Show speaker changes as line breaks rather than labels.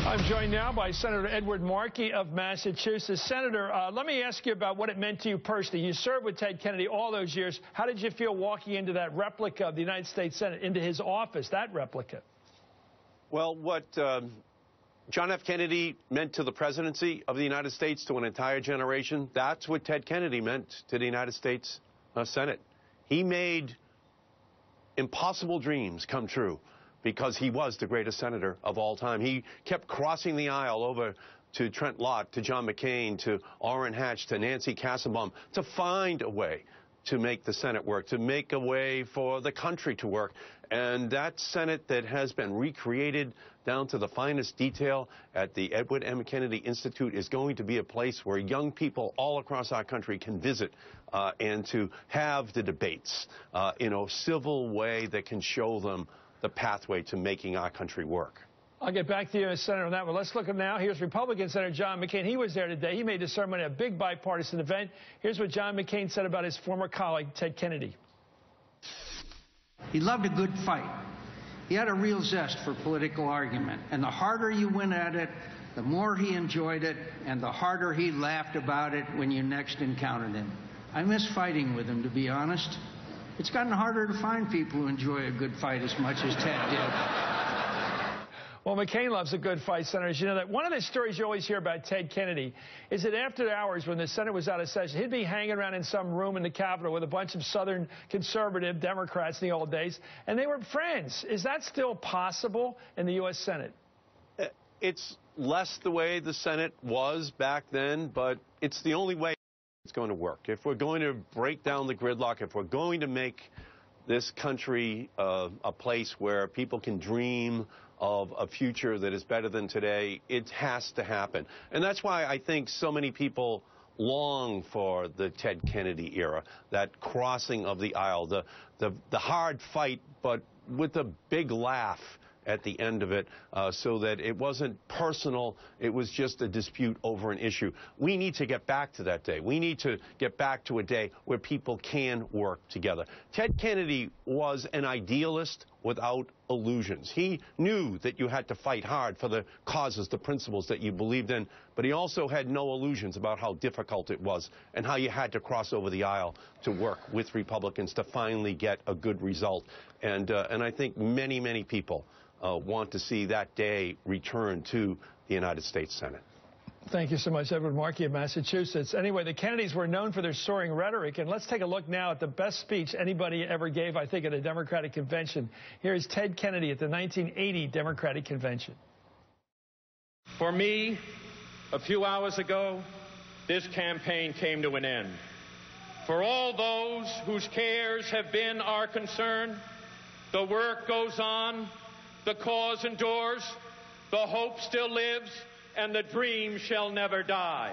I'm joined now by Senator Edward Markey of Massachusetts. Senator, let me ask you about what it meant to you personally. You served with Ted Kennedy all those years. How did you feel walking into that replica of the United States Senate, into his office, that replica?
Well, what John F. Kennedy meant to the presidency of the United States, to an entire generation, that's what Ted Kennedy meant to the United States Senate. He made impossible dreams come true, because he was the greatest senator of all time. He kept crossing the aisle over to Trent Lott, to John McCain, to Orrin Hatch, to Nancy Kassebaum, to find a way to make the Senate work, to make a way for the country to work. And that Senate that has been recreated down to the finest detail at the Edward M. Kennedy Institute is going to be a place where young people all across our country can visit and to have the debates in a civil way that can show them the pathway to making our country work.
I'll get back to you, Senator, on that one. Let's look at now. Here's Republican Senator John McCain. He was there today. He made the ceremony a big bipartisan event. Here's what John McCain said about his former colleague, Ted Kennedy.
He loved a good fight. He had a real zest for political argument. And the harder you went at it, the more he enjoyed it, and the harder he laughed about it when you next encountered him. I miss fighting with him, to be honest. It's gotten harder to find people who enjoy a good fight as much as Ted did.
Well, McCain loves a good fight, Senators. You know that one of the stories you always hear about Ted Kennedy is that after the hours when the Senate was out of session, he'd be hanging around in some room in the Capitol with a bunch of Southern conservative Democrats in the old days, and they were friends. Is that still possible in the U.S. Senate?
It's less the way the Senate was back then, but it's the only way it's going to work. If we're going to break down the gridlock, if we're going to make this country a place where people can dream of a future that is better than today, it has to happen. And that's why I think so many people long for the Ted Kennedy era, that crossing of the aisle, the hard fight, but with a big laugh at the end of it, so that it wasn't personal, it was just a dispute over an issue. We need to get back to that day. We need to get back to a day where people can work together. Ted Kennedy was an idealist without illusions. He knew that you had to fight hard for the causes, the principles that you believed in, but he also had no illusions about how difficult it was and how you had to cross over the aisle to work with Republicans to finally get a good result. And I think many, many people want to see that day return to the United States Senate.
Thank you so much, Edward Markey of Massachusetts. Anyway, the Kennedys were known for their soaring rhetoric, and let's take a look now at the best speech anybody ever gave, I think, at a Democratic convention. Here's Ted Kennedy at the 1980 Democratic Convention.
For me, a few hours ago, this campaign came to an end. For all those whose cares have been our concern, the work goes on, the cause endures, the hope still lives, and the dream shall never die.